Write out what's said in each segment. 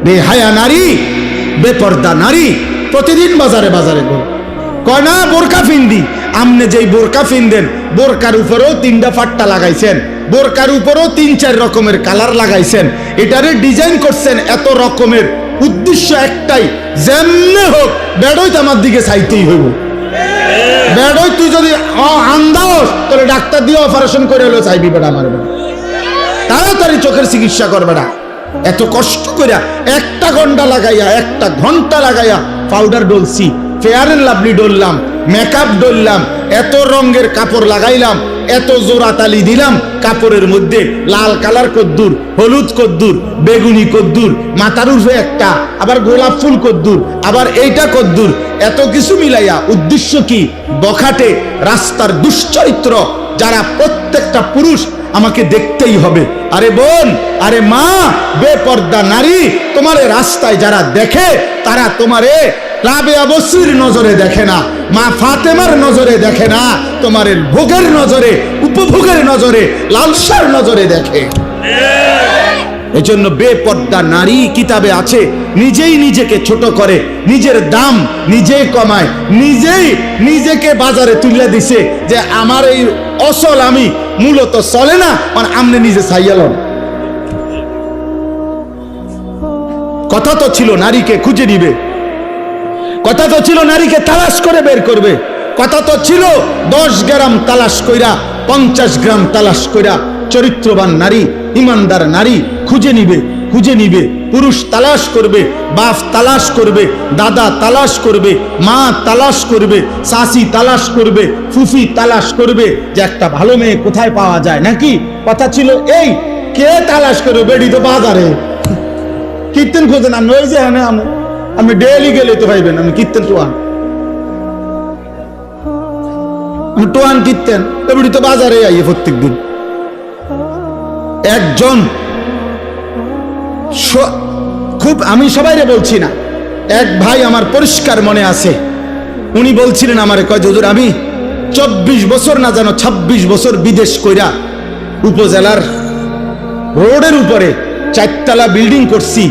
বেহায়া নারী, বেপর্দা নারী প্রতিদিন বাজারে বাজারে ঘুরে। কয় না বোরকা ফিন্দি, আমনে যেই বোরকা ফিনদেন বোরকার উপরেও 3টা ফাট্টা লাগাইছেন, বোরকার উপরেও 3-4 রকমের কালার লাগাইছেন, এটারে ডিজাইন করছেন এত রকমের, উদ্দেশ্য একটাই, যেমনে হোক বেড়ই তো আমার দিকে চাইতেই হইব। বেড়ই তুই যদি আন্দাস তাহলে ডাক্তার দিয়ে অপারেশন করে হলেও চাইবি বেড়া আমার বেড়া, তাড়াতাড়ি চোখের চিকিৎসা করবে না। এত কষ্ট করে 1 ঘন্টা লাগাইয়া পাউডার ডলছি, ফেয়ার এন্ড লাভলি ডললাম, মেকআপ ডললাম, এত রঙের কাপড় লাগাইলাম, এত জোড়া তালি দিলাম কাপড়ের মধ্যে, লাল কালার কদ্দুর, হলুদ কদ্দুর, বেগুনি কদ্দুর, মাথার উপরে একটা, আবার গোলাপ ফুল কদ্দুর, আবার এইটা কদ্দুর, এত কিছু মিলাইয়া উদ্দেশ্য কি? বখাটে রাস্তার দুশ্চরিত্র যারা প্রত্যেকটা পুরুষ আমাকে দেখতেই হবে। আরে বোন, আরে মা, বেপর্দা নারী, তোমারে রাস্তায় যারা দেখে তারা তোমারে রাবেয়া বসরির নজরে দেখে না, মা ফাতেমার নজরে দেখে না, তোমার ভোগের নজরে, উপভোগের নজরে, লালসার নজরে দেখে। এজন্য বেপর্দা নারী কিতাবে আছে, নিজেই নিজেকে ছোট করে, নিজের দাম নিজেই কমায়, নিজেই নিজেকে বাজারে তুলে দিছে যে আমার এই অসল আমি মূলত চলে না, মানে আমনে নিজে চাইয়ালন। কথা তো ছিল নারীকে খুঁজে নিবে, কথা তো ছিল নারীকে তালাশ করে বের করবে, কথা তো ছিল 10 গ্রাম তালাশ কইরা 50 গ্রাম তালাশ কইরা চরিত্রবান নারী, ইমানদার নারী খুঁজে নিবে, খুঁজে নিবে। পুরুষ তালাশ করবে, বাপ তালাশ করবে, দাদা তালাশ করবে, মা তালাশ করবে, শাশি তালাশ করবে, ফুফি তালাশ করবে যে একটা ভালো মেয়ে কোথায় পাওয়া যায়। নাকি কথা ছিল এই, কে তালাশ করবে? বেড়ি তো বাজারে কীর্তন খোঁজেন, আমি ওই যে আমি ডেলি গেলে তো পাইবেন, আমি কীর্তন টোয়ান, আমি টোয়ান কীর্তন, বেড়ি তো বাজারে আইয়ে প্রত্যেক দিন। একজন খুব, আমি সবাইরে বলছি না, এক ভাই আমার পরিষ্কার মনে আছে, উনি বলছিলেন আমারে, কয় হুজুর আমি 24 বছর না জানো 26 বছর বিদেশ কইরা উপজেলার রোডের উপরে 4 তলা বিল্ডিং করছি,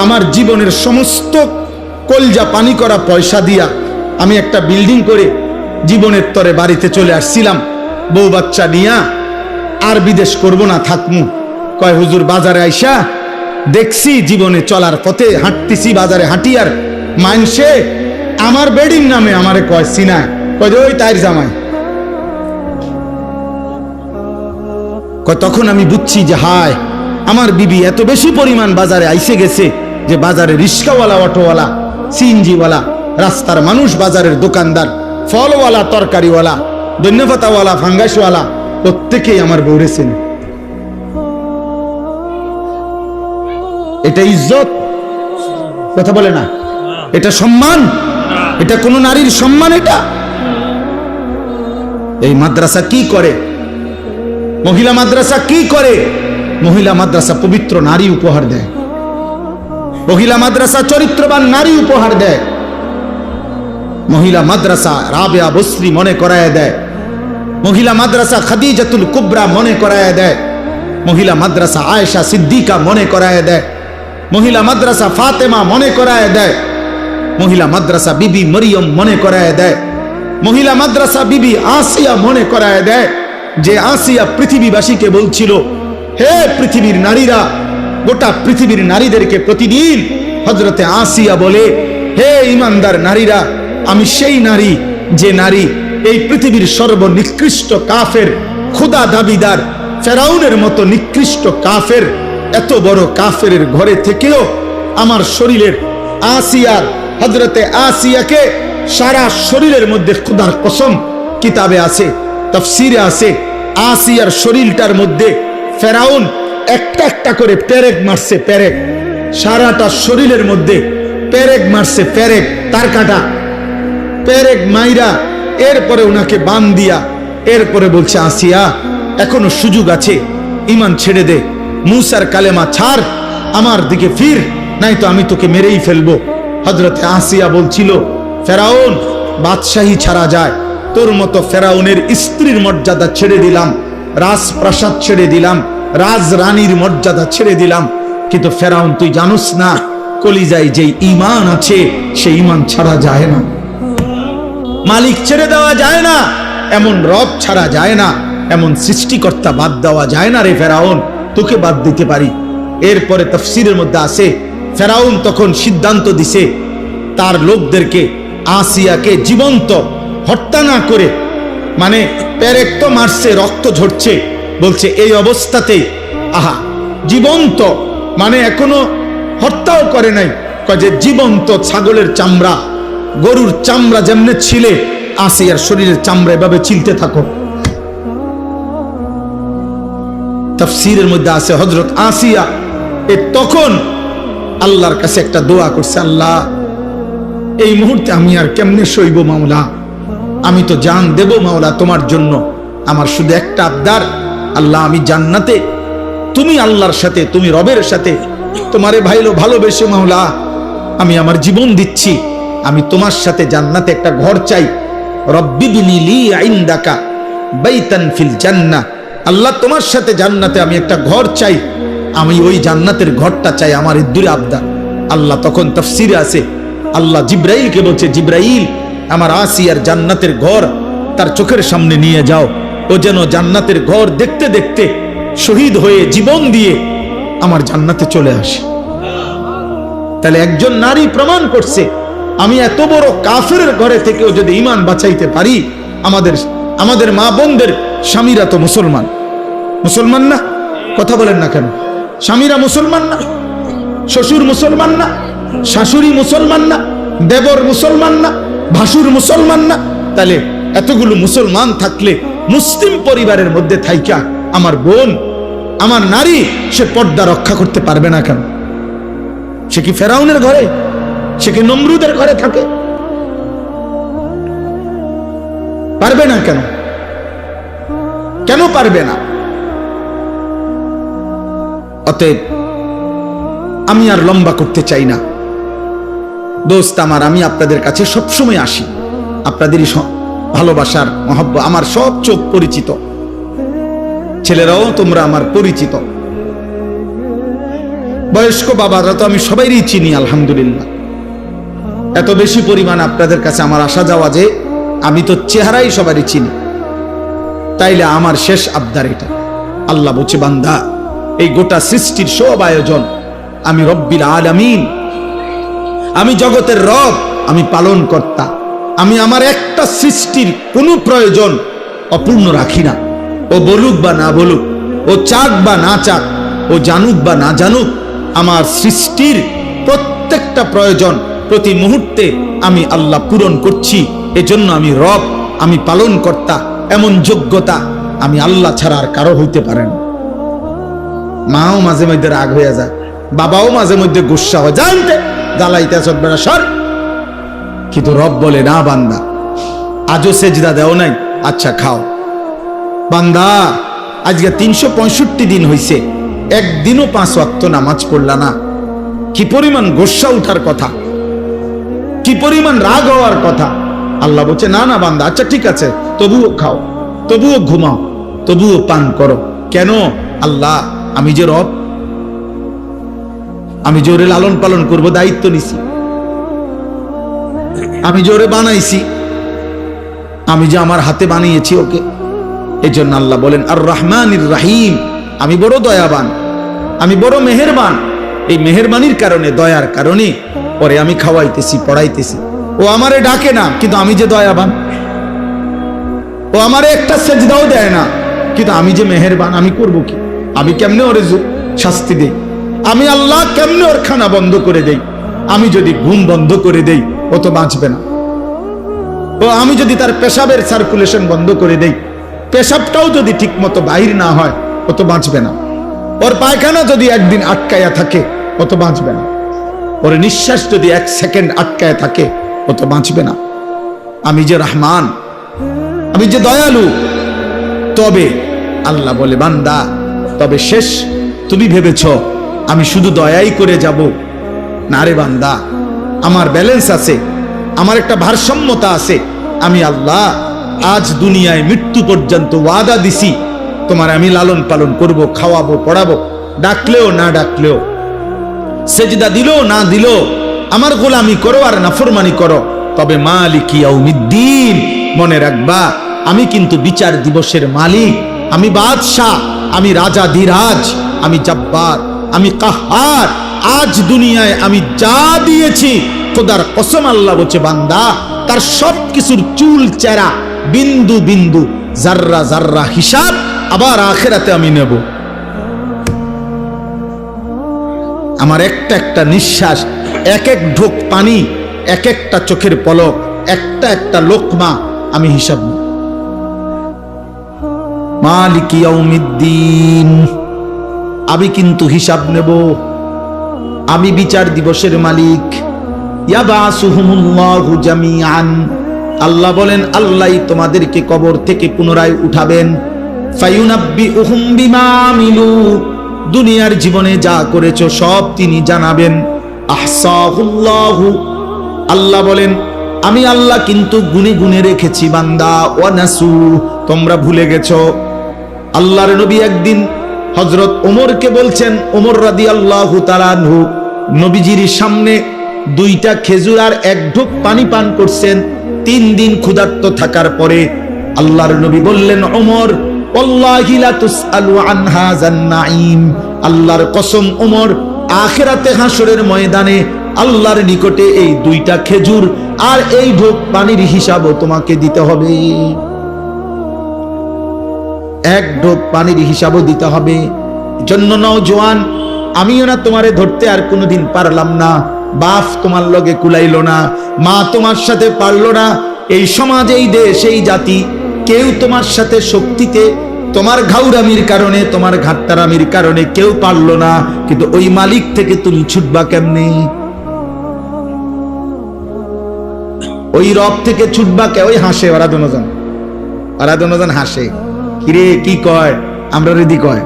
আমার জীবনের সমস্ত কলজা পানি করা পয়সা দিয়া আমি একটা বিল্ডিং করে জীবনের তরে বাড়িতে চলে আসছিলাম, বউ বাচ্চা নিয়া, আর বিদেশ করব না, থাকমু। কয় হুজুর বাজারে আইসা দেখছি, জীবনে চলার পথে হাঁটতেছি, বাজারে হাঁটি, আর মানসে আমার বেডির নামে আমারে কয় সিনায়, কয় ওই তাইর জামাই। কয় তখন আমি বুঝছি যে হায়, আমার বিবি এত বেশি পরিমাণ বাজারে আইসে গেছে যে বাজারে রিস্কাওয়ালা, অটোওয়ালা, সিএনজিওয়ালা, রাস্তার মানুষ, বাজারের দোকানদার, ফলওয়ালা, তরকারিওয়ালা, ধন্যপাতাওয়ালা, ফাঙ্গাসওয়ালা, প্রত্যেকেই আমার বউরে চেনে। এটা ইজ্জত? কথা বলে না, এটা সম্মান? এটা কোন নারীর সম্মান? এটা এই মাদ্রাসা কি করে? মহিলা মাদ্রাসা কি করে? মহিলা মাদ্রাসা পবিত্র নারী উপহার দেয়, মহিলা মাদ্রাসা চরিত্রবান নারী উপহার দেয়, মহিলা মাদ্রাসা রাবেয়া বসরি মনে করায় দেয়, মহিলা মাদ্রাসা খাদিজাতুল কুবরা মনে করায় দেয়, মহিলা মাদ্রাসা আয়েশা সিদ্দিকা মনে করায় দেয়, মহিলা মাদ্রাসা ফাতেমা মনে করায় দেয়, মহিলা মাদ্রাসা বিবি মরিয়ম মনে করায় দেয়, মহিলা মাদ্রাসা বিবি আসিয়া মনে করায় দেয়, যে আসিয়া পৃথিবীবাসীকে বলছিল, হে পৃথিবীর নারীরা, গোটা পৃথিবীর নারীদেরকে প্রতিদিন হযরতে আসিয়া বলে, হে ইমানদার নারীরা, আমি সেই নারী যে নারী এই পৃথিবীর সর্বনিকৃষ্ট কাফের, খোদা দাবিদার ফেরাউনের মতো নিকৃষ্ট কাফের, এত বড় কাফের ঘরে থেকেও আমার শরীরের আসিয়ার, হযরতে আসিয়াকে সারা শরীরের মধ্যে, খোদার কসম কিতাবে আছে, তাফসীরে আছে, আসিয়ার শরীরটার মধ্যে ফেরাউন একটা একটা করে পেরেক মারছে, পেরেক, সারাটা শরীরের মধ্যে পেরেক মারছে, পেরেক, তার কাটা পেরেক মাইরা, এরপরে ওনাকে বান দিয়া, এরপরে বলছে আসিয়া এখনো সুযোগ আছে, ঈমান ছেড়ে দে, মুসার কালেমা ছাড়, আমার দিকে ফির, নাই তো আমি তোকে মেরেই ফেলবো। হযরতে আসিয়া বলছিল, ফেরাউন বাদশাহী ছাড়া যায়, তোর মতো ফেরাউনের স্ত্রীর মর্যাদা ছেড়ে দিলাম, রাজপ্রাসাদ ছেড়ে দিলাম, রাজরানীর মর্যাদা ছেড়ে দিলাম, কিন্তু ফেরাউন তুই জানোস না কলিজায় যেই ঈমান আছে সেই ঈমান ছাড়া যায় না, মালিক ছেড়ে দেওয়া যায় না, এমন রব ছাড়া যায় না, এমন সৃষ্টিকর্তা বাদ দেওয়া যায় না। রে ফেরাউন, তোকে বাদ দিতে পারি। এরপরে তাফসীরের মধ্যে আছে ফেরাউন তখন সিদ্ধান্ত দিছে তার লোকদেরকে আসিয়াকে জীবন্ত হত্যা না করে, মানে পেরেক তো মারছে, রক্ত ঝরছে, বলছে এই অবস্থাতেই আহা জীবন্ত, মানে এখনো হত্যাও করে নাই, যে জীবন্ত ছাগলের চামড়া, গরুর চামড়া যেমনে ছিলে আসিয়ার শরীরের চামড়া এভাবে ছিলতে থাকো। তাফসীরের মধ্যে আছে হযরত আসিয়া তখন আল্লাহর কাছে একটা দোয়া করছে, আল্লাহ এই মুহূর্তে আমি আর কেমনে সইব মাওলা, আমি তো জান দেব মাওলা তোমার জন্য, আমার শুধু একটা আবদার, আল্লাহ আমি জান্নাতে, তুমি আল্লাহর সাথে, তুমি রবের সাথে তোমারে ভালোবেসে মাওলা আমি আমার জীবন দিচ্ছি, আমি তোমার সাথে জান্নাতে একটা ঘর চাই। রব্বি বিনি লি ইনদাকা বাইতান ফিল জান্নাহ, আল্লাহ তোমার সাথে জান্নাতে আমি একটা ঘর চাই, আমি ওই জান্নাতের ঘরটা চাই, আমার দূরে আবদার। আল্লাহ তখন তাফসীরে আছে আল্লাহ জিব্রাইলকে বলছে, জিব্রাইল আমার আসিয়ার জান্নাতের ঘর তার চোখের সামনে নিয়ে যাও, ও যেন জান্নাতের ঘর দেখতে দেখতে শহীদ হয়ে জীবন দিয়ে আমার জান্নাতে চলে আসে। তাহলে একজন নারী প্রমাণ করছে আমি এত বড় কাফেরের ঘরে থেকেও যদি ঈমান বাঁচাইতে পারি, আমাদের মা বোনদের স্বামীরা তো মুসলমান, মুসলমান না? কথা বলেন না কেন? স্বামীরা মুসলমান না? শ্বশুর মুসলমান না? শাশুড়ি মুসলমান না? দেবর মুসলমান না? ভাসুর মুসলমান না? তাহলে এতগুলো মুসলমান থাকলে মুসলিম পরিবারের মধ্যে থাইকা আমার বোন, আমার নারী, সে পর্দা রক্ষা করতে পারবে না কেন? সে কি ফেরাউনের ঘরে, সে কি নমরুদের ঘরে থাকে? পারবে না কেন? কেন পারবে না? অতএব আমি আর লম্বা করতে চাই না দোস্ত আমার, আমি আপনাদের কাছে সবসময় আসি, আপনাদেরই ভালোবাসার মহব্বত, আমার সব চোখ পরিচিত, ছেলেরাও তোমরা আমার পরিচিত, বয়স্ক বাবারা তো আমি সবাইরই চিনি আলহামদুলিল্লাহ। এত বেশি পরিমাণ আপনাদের কাছে আমার আসা যাওয়া যে আমি তো চেহারাই সবারই চিনি। তাইলে আমার শেষ আবদার এটা, আল্লাহ বলছে বান্দা এই গোটা সৃষ্টির সব আয়োজন আমি রব্বিল আলামিন, আমি জগতের রব, আমি পালন কর্তা, আমি আমার একটা সৃষ্টির কোনো প্রয়োজন অপূর্ণ রাখি না। ও বলুক বা না বলুক, ও চাক বা না চাক, ও জানুক বা না জানুক, আমার সৃষ্টির প্রত্যেকটা প্রয়োজন প্রতি মুহূর্তে আমি আল্লাহ পূরণ করছি। এজন্য আমি রব, আমি পালন কর্তা, এমন যোগ্যতা আমি আল্লাহ ছাড়া আর কারো হইতে পারে না। মাও মাঝে মধ্যে রাগ হয়ে যায়, বাবাও মাঝে মধ্যে গুসা হয়, জানতে জ্বালাইতে বেড়া সর, কিন্তু রব বলে না বান্দা আজও সেজদা দেও নাই, আচ্ছা খাও। বান্দা আজকে 365 দিন হইছে, একদিনও 5 ওয়াক্ত নামাজ পড়লা না, কি পরিমাণ গোসা উঠার কথা, কি পরিমাণ রাগ হওয়ার কথা। আল্লাহ বলছে না না বান্দা, আচ্ছা ঠিক আছে, তবুও খাও, তবুও ঘুমাও, তবুও পান করো। কেন? আল্লাহ আমি যে রব, আমি জোরে লালন পালন করব, দায়িত্ব নিছি, আমি জোরে বানাইছি, আমি যে আমার হাতে বানিয়েছি ওকে। এই জন্য আল্লাহ বলেন আর রহমানির রাহিম, আমি বড় দয়াবান, আমি বড় মেহেরবান। এই মেহেরবানির কারণে, দয়ার কারণে পরে আমি খাওয়াইতেছি, পড়াইতেছি। ও আমারে ডাকে না, কিন্তু আমি যে দয়াবান। ও আমারে একটা সেজদাও দেয় না, কিন্তু আমি যে মেহেরবান, আমি করব কি? আমি কেমনে ওরে শাস্তি দেই? আমি আল্লাহ কেমনে ওর খানা বন্ধ করে দেই? আমি যদি ঘুম বন্ধ করে দেই, ও তো বাঁচবে না। ও আমি যদি তার পেশাবের সার্কুলেশন বন্ধ করে দেই, পেশাবটাও যদি ঠিক মতো বাহির না হয়, ও তো বাঁচবে না। ওর পায়খানা যদি একদিন আটকায়া থাকে, ও তো বাঁচবে না। ওর নিঃশ্বাস যদি 1 সেকেন্ড আটকায় থাকে, ও তো বাঁচবে না। আমি যে রহমান, আমি যে দয়ালু। তবে আল্লাহ বলে বান্দা, তবে শেষ তুমি ভেবেছ আমি শুধু দয়াই করে যাব? না রে বান্দা, আমার ব্যালেন্স আছে, আমার একটা ভারসাম্যতা আছে। আমি আল্লাহ আজ দুনিয়ায় মৃত্যু পর্যন্ত ওয়াদা দিছি, তোমার আমি লালন পালন করব, খাওয়াবো, পড়াবো, ডাকলেও না ডাকলেও। সেজদা দিল না দিল, আমার গোলামি করো আর নাফরমানি করো, তবে মালিক ইয়াউমিদ্দিন, মনে রাখবা আমি কিন্তু বিচার দিবসের মালিক, আমি বাদশাহ, আমি রাজা ধীরাজ, আমি জব্বার, আমি কাহার। আজ দুনিয়ায় আমি যা দিয়েছি, খোদার কসম আল্লাহ বলছে বান্দা তার সব কিছুর চুল চেরা, বিন্দু বিন্দু, জাররা জাররা হিসাব আবার আখিরাতে আমি নেব। আমার একটা একটা নিঃশ্বাস, এক এক ঢোক পানি, এক একটা চোখের পলক, একটা একটা লোকমা আমি হিসাব নেব। মালিক ইয়াউমিদ্দিন, আমি কিন্তু হিসাব নেব, আমি বিচার দিবসের মালিক। ইয়াবাসুহুমুল্লাহু জামিআন, আল্লাহ বলেন আল্লাহই তোমাদেরকে কবর থেকে পুনরায় উঠাবেন। ফায়ুনাব্বিউহুম বিমা আমিলু, দুনিয়ার জীবনে যা করেছো সব তিনি জানাবেন। আহসাহুল্লাহু, আল্লাহ বলেন আমি আল্লাহ কিন্তু গুনে গুনে রেখেছি বান্দা। ওয়ানাসু, তোমরা ভুলে গেছো। আল্লাহর নবী একদিন হযরত ওমরকে বলছেন, ওমর রাদিয়াল্লাহু তাআলা আনহু নবীজির সামনে দুইটা খেজুর আর এক ঢোক পানি পান করছেন 3 দিন ক্ষুধার্ত থাকার পরে। আল্লাহর নবী বললেন, ওমর ওয়াল্লাহি লা তুসআলু আন হাযান নাঈম, আল্লাহর কসম ওমর, আখিরাতে হাসরের ময়দানে আল্লাহর নিকটে এই দুইটা খেজুর আর এই ঢোক পানির হিসাবও তোমাকে দিতে হবে। এক ঢোক পানির হিসাবও দিতে হবে। জন্য নওজোয়ান, আমিও না তোমারে ধরতে আর কোনোদিন পারলাম না, বাপ তোমার লগে কুলাইলো না, মা তোমার সাথে পারলো না, এই সমাজ, এই দেশ, এই জাতি কেউ তোমার সাথে শক্তিতে, তোমার ঘাউরামির কারণে, তোমার ঘাটতারামির কারণে কেউ পারলো না, কিন্তু ওই মালিক থেকে তুমি ছুটবা কেমনে? ওই রব থেকে ছুটবা কে? ওই হাসে ওরা দুজন হাসে, কিরে কি কয়, আমরা রেডি কয়,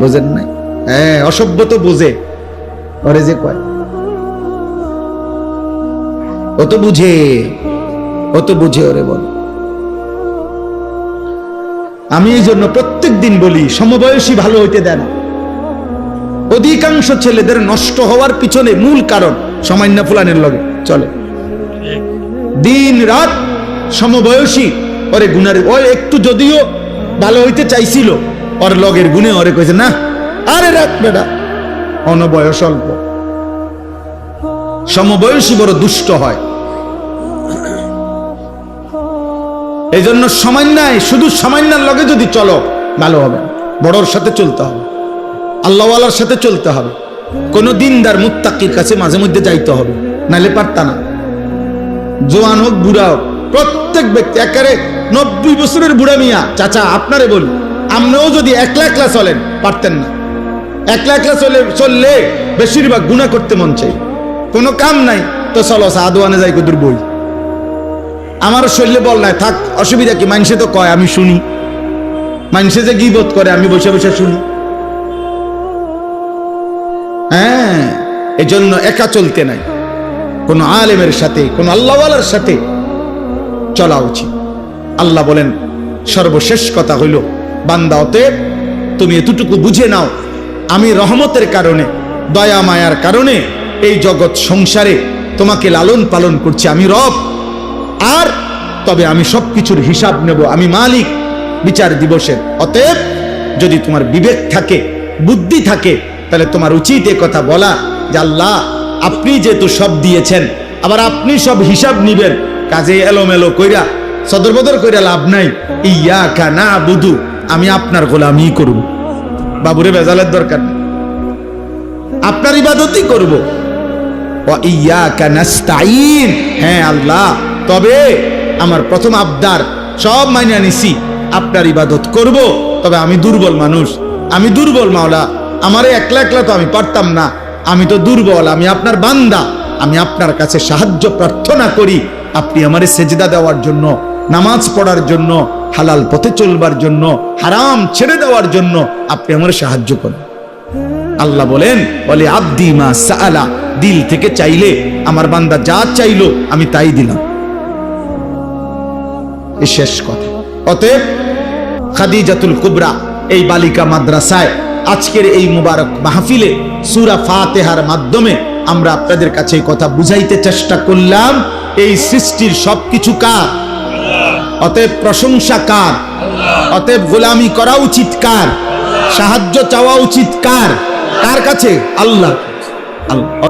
বোঝেন নাই? হ্যাঁ, অসভ্য তো বোঝে, ওরে যে কয় ও তো বুঝে, ওরে বল। আমি এই জন্য প্রত্যেক দিন বলি, সমবয়সী ভালো হইতে দেন। অধিকাংশ ছেলেদের নষ্ট হওয়ার পিছনে মূল কারণ সামান্য ফুলানের লগে চলে, দিন রাত সমবয়সী ওরে গুনার, ও একটু যদিও ভালো হইতে চাইছিল, ওর লগের গুণে ওরে কইছে না, আরে রাত বেটা, অনবয়স অল্প। সমবয়সী বড় দুষ্ট হয়। এই জন্য সামান্যায়, শুধু সামান্যার লগে যদি চলো ভালো হবে, বড়র সাথে চলতে হবে, আল্লাহওয়ালার সাথে চলতে হবে, কোন দিনদার মুত্তাকির কাছে মাঝে মধ্যে যাইতে হবে, নাইলে পারতা না। জোয়ান হোক বুড়া হোক, প্রত্যেক ব্যক্তি, একেবারে 90 বছরের বুড়া মিয়া চাচা আপনারে বলি, আপনিও যদি একলা একলা চলেন পারতেন না। একলা একলা চললে বেশিরভাগ গুনাহ করতে মন চাই, কোনো কাম নাই তো চলো সাদওয়ানে যাই কদুর বই, আমার শরীরে বল নাই, থাক অসুবিধা কি, মানুষে তো কয় আমি শুনি, মানুষে যে গীবত করে আমি বসে বসে শুনি। হ্যাঁ, এজন্য একা চলতে নাই, কোন আলেমের সাথে, কোন আল্লাহওয়ালার সাথে চলা উচিত। আল্লাহ বলেন সর্বশেষ কথা হইল, বান্দা অতএব তুমি এতটুকু বুঝে নাও, আমি রহমতের কারণে, দয়া মায়ার কারণে এই জগৎ সংসারে তোমাকে লালন পালন করছি, আমি রব, আর তবে আমি সবকিছুর হিসাব নেব, আমি মালিক বিচার দিবসের। অতএব যদি তোমার বিবেক থাকে, বুদ্ধি থাকে, তাহলে তোমার উচিত এ কথা বলা যে আল্লাহ আপনি যেহেতু সব দিয়েছেন, আবার আপনি সব হিসাব নিবেন, কাজে এলোমেলো কইরা সদরবদর কইরা লাভ নাই। ইয়াকা নাবুদু, আমি আপনার গোলামি করব, বাবুরে বেজালের দরকার নেই, আপনার ইবাদতই করব। ওয়া ইয়াকা নাস্তাইন, হ্যাঁ আল্লাহ, তবে আমার প্রথম আবদার সব মাইনা নিছি, আপনার ইবাদত করব, তবে আমি দুর্বল মানুষ, আমি দুর্বল মাওলা, আমারে একলা একলা তো আমি পারতাম না, আমি তো দুর্বল, আমি আপনার বান্দা, আমি আপনার কাছে সাহায্য প্রার্থনা করি, আপনি আমারে সেজদা দেওয়ার জন্য, নামাজ পড়ার জন্য, হালাল পথে চলবার জন্য, হারাম ছেড়ে দেওয়ার জন্য আপনি আমারে সাহায্য করেন। আল্লাহ বলেন, বলে আব্দি মা সাআলা, দিল থেকে চাইলে আমার বান্দা যা চাইলো আমি তাই দিলাম, এই শেষ কথা। অতএব খাদিজাতুল কুবরা এই বালিকা মাদ্রাসায় আজকের এই মুবারক মাহফিলে সূরা ফাতিহার মাধ্যমে আমরা আপনাদের কাছে এই কথা বুঝাইতে চেষ্টা করলাম, এই সৃষ্টির সবকিছু কার? অতএব প্রশংসা কার? অতএব গোলামি করা উচিত কার? সাহায্য চাওয়া উচিত কার? কার কাছে? আল্লাহ। আল্লাহ।